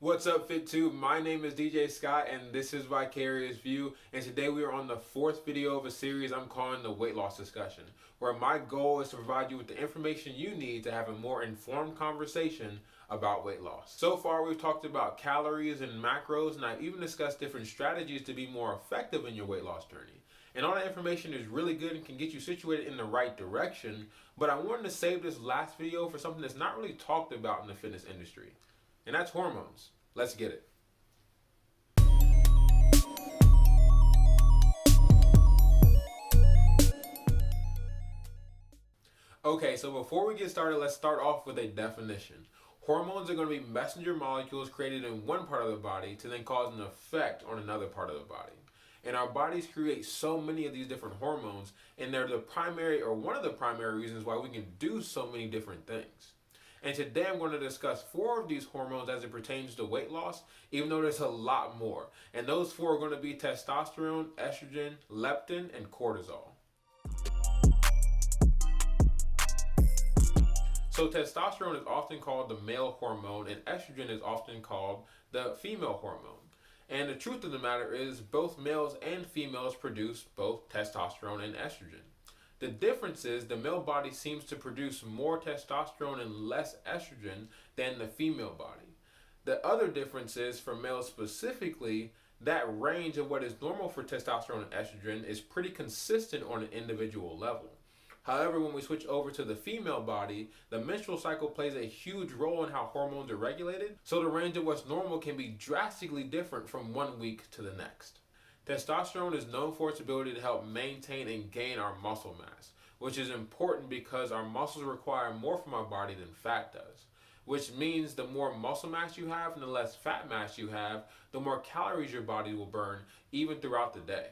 What's up, FitTube? My name is DJ Scott, and this is Vicarious View. And today we are on the fourth video of a series I'm calling the Weight Loss Discussion, where my goal is to provide you with the information you need to have a more informed conversation about weight loss. So far, we've talked about calories and macros, and I've even discussed different strategies to be more effective in your weight loss journey. And all that information is really good and can get you situated in the right direction, but I wanted to save this last video for something that's not really talked about in the fitness industry, and that's hormones. Let's get it. Okay, so before we get started, let's start off with a definition. Hormones are going to be messenger molecules created in one part of the body to then cause an effect on another part of the body. And our bodies create so many of these different hormones, and they're the primary or one of the primary reasons why we can do so many different things. And today I'm going to discuss 4 of these hormones as it pertains to weight loss, even though there's a lot more. And those 4 are going to be testosterone, estrogen, leptin, and cortisol. So testosterone is often called the male hormone, and estrogen is often called the female hormone. And the truth of the matter is both males and females produce both testosterone and estrogen. The difference is the male body seems to produce more testosterone and less estrogen than the female body. The other difference is for males specifically, that range of what is normal for testosterone and estrogen is pretty consistent on an individual level. However, when we switch over to the female body, the menstrual cycle plays a huge role in how hormones are regulated, so the range of what's normal can be drastically different from one week to the next. Testosterone is known for its ability to help maintain and gain our muscle mass, which is important because our muscles require more from our body than fat does, which means the more muscle mass you have and the less fat mass you have, the more calories your body will burn even throughout the day.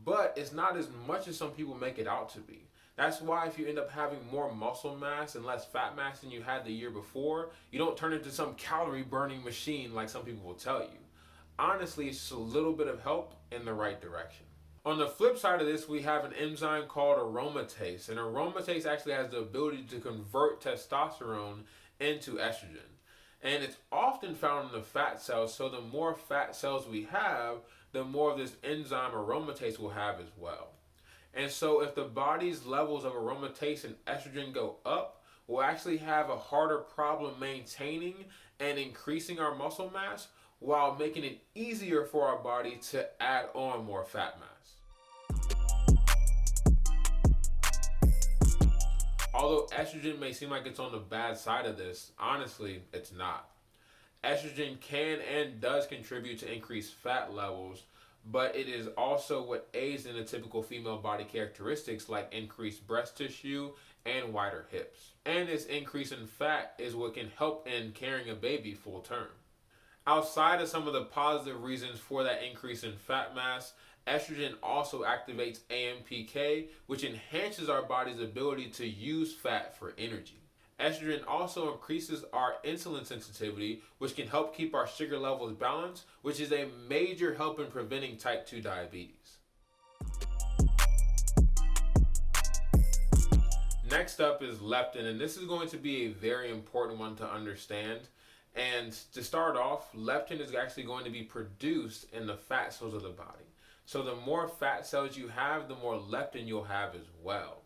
But it's not as much as some people make it out to be. That's why if you end up having more muscle mass and less fat mass than you had the year before, you don't turn into some calorie burning machine like some people will tell you. Honestly, it's just a little bit of help in the right direction. On the flip side of this, we have an enzyme called aromatase, and aromatase actually has the ability to convert testosterone into estrogen. And it's often found in the fat cells, so the more fat cells we have, the more of this enzyme aromatase will have as well. And so if the body's levels of aromatase and estrogen go up, we'll actually have a harder problem maintaining and increasing our muscle mass, while making it easier for our body to add on more fat mass. Although estrogen may seem like it's on the bad side of this, honestly, it's not. Estrogen can and does contribute to increased fat levels, but it is also what aids in the typical female body characteristics like increased breast tissue and wider hips. And this increase in fat is what can help in carrying a baby full term. Outside of some of the positive reasons for that increase in fat mass, estrogen also activates AMPK, which enhances our body's ability to use fat for energy. Estrogen also increases our insulin sensitivity, which can help keep our sugar levels balanced, which is a major help in preventing type 2 diabetes. Next up is leptin, and this is going to be a very important one to understand. And to start off, leptin is actually going to be produced in the fat cells of the body. So the more fat cells you have, the more leptin you'll have as well.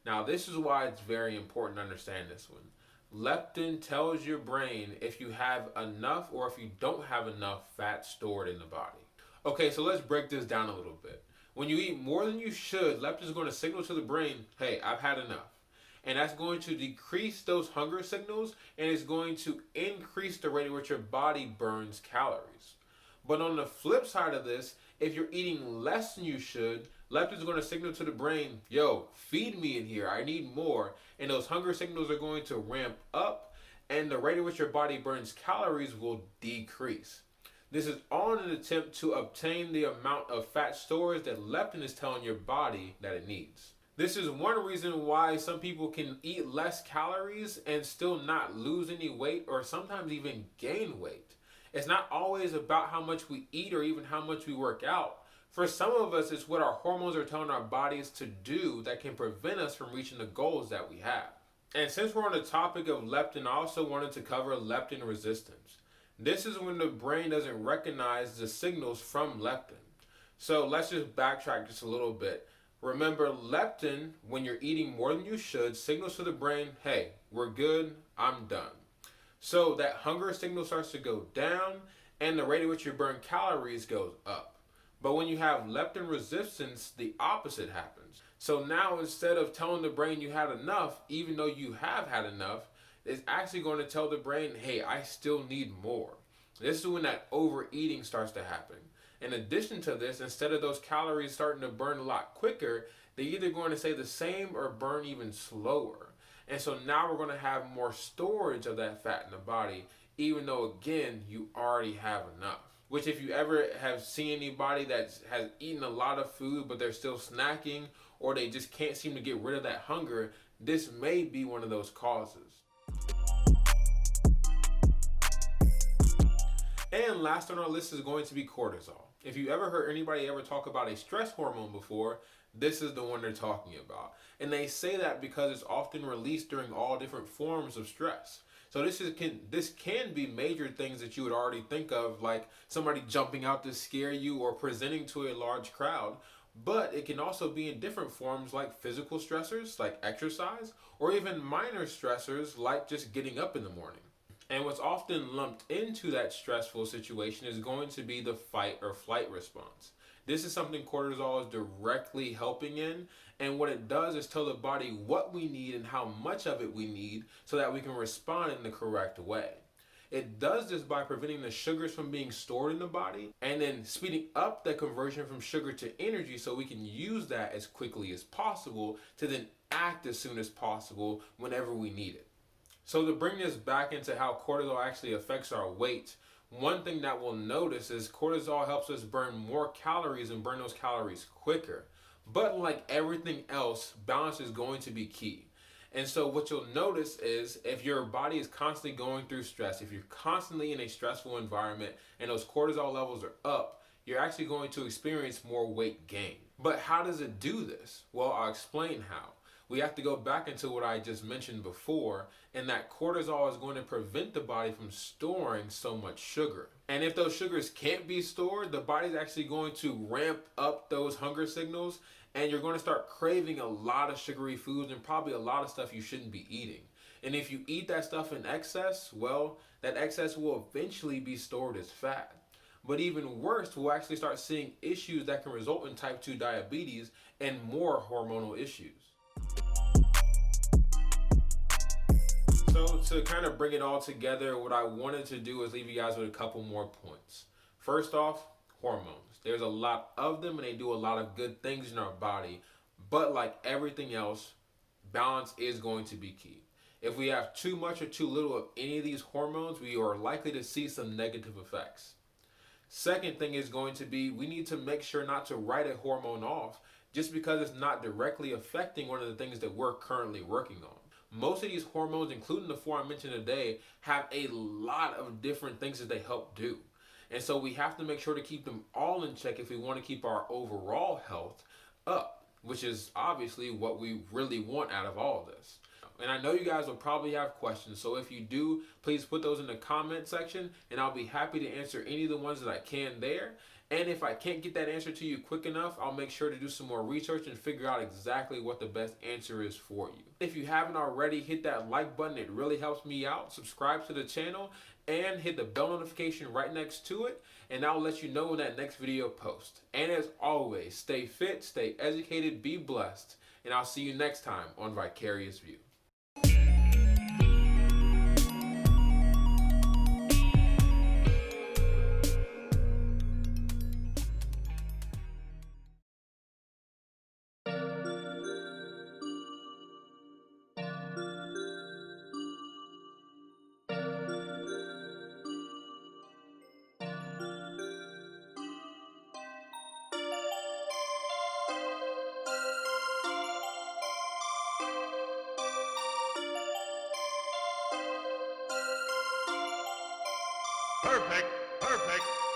Now this is why it's very important to understand this one. Leptin tells your brain if you have enough or if you don't have enough fat stored in the body. Okay, so let's break this down a little bit. When you eat more than you should, leptin is going to signal to the brain, hey, I've had enough. And that's going to decrease those hunger signals, and it's going to increase the rate at which your body burns calories. But on the flip side of this, if you're eating less than you should, leptin is going to signal to the brain, yo, feed me in here, I need more. And those hunger signals are going to ramp up, and the rate at which your body burns calories will decrease. This is all in an attempt to obtain the amount of fat storage that leptin is telling your body that it needs. This is one reason why some people can eat less calories and still not lose any weight or sometimes even gain weight. It's not always about how much we eat or even how much we work out. For some of us, it's what our hormones are telling our bodies to do that can prevent us from reaching the goals that we have. And since we're on the topic of leptin, I also wanted to cover leptin resistance. This is when the brain doesn't recognize the signals from leptin. So let's just backtrack just a little bit. Remember, leptin, when you're eating more than you should, signals to the brain, hey, we're good, I'm done. So that hunger signal starts to go down and the rate at which you burn calories goes up. But when you have leptin resistance, the opposite happens. So now instead of telling the brain you had enough, even though you have had enough, it's actually going to tell the brain, hey, I still need more. This is when that overeating starts to happen. In addition to this, instead of those calories starting to burn a lot quicker, they're either going to stay the same or burn even slower. And so now we're going to have more storage of that fat in the body, even though, again, you already have enough. Which, if you ever have seen anybody that has eaten a lot of food but they're still snacking, or they just can't seem to get rid of that hunger, this may be one of those causes. And last on our list is going to be cortisol. If you ever heard anybody ever talk about a stress hormone before, this is the one they're talking about. And they say that because it's often released during all different forms of stress. So this can be major things that you would already think of, like somebody jumping out to scare you or presenting to a large crowd. But it can also be in different forms, like physical stressors, like exercise, or even minor stressors, like just getting up in the morning. And what's often lumped into that stressful situation is going to be the fight or flight response. This is something cortisol is directly helping in, and what it does is tell the body what we need and how much of it we need so that we can respond in the correct way. It does this by preventing the sugars from being stored in the body and then speeding up the conversion from sugar to energy so we can use that as quickly as possible to then act as soon as possible whenever we need it. So to bring this back into how cortisol actually affects our weight, one thing that we'll notice is cortisol helps us burn more calories and burn those calories quicker. But like everything else, balance is going to be key. And so what you'll notice is if your body is constantly going through stress, if you're constantly in a stressful environment and those cortisol levels are up, you're actually going to experience more weight gain. But how does it do this? Well, I'll explain how. We have to go back into what I just mentioned before, and that cortisol is going to prevent the body from storing so much sugar. And if those sugars can't be stored, the body's actually going to ramp up those hunger signals, and you're going to start craving a lot of sugary foods and probably a lot of stuff you shouldn't be eating. And if you eat that stuff in excess, well, that excess will eventually be stored as fat. But even worse, we'll actually start seeing issues that can result in type 2 diabetes and more hormonal issues. So to kind of bring it all together, what I wanted to do is leave you guys with a couple more points. First off, hormones. There's a lot of them and they do a lot of good things in our body. But like everything else, balance is going to be key. If we have too much or too little of any of these hormones, we are likely to see some negative effects. Second thing is going to be we need to make sure not to write a hormone off just because it's not directly affecting one of the things that we're currently working on. Most of these hormones, including the four I mentioned today, have a lot of different things that they help do. And so we have to make sure to keep them all in check if we want to keep our overall health up, which is obviously what we really want out of all of this. And I know you guys will probably have questions, so if you do, please put those in the comment section, and I'll be happy to answer any of the ones that I can there. And if I can't get that answer to you quick enough, I'll make sure to do some more research and figure out exactly what the best answer is for you. If you haven't already, hit that like button. It really helps me out. Subscribe to the channel and hit the bell notification right next to it, and I'll let you know when that next video posts. And as always, stay fit, stay educated, be blessed, and I'll see you next time on Vicarious View. Perfect, perfect.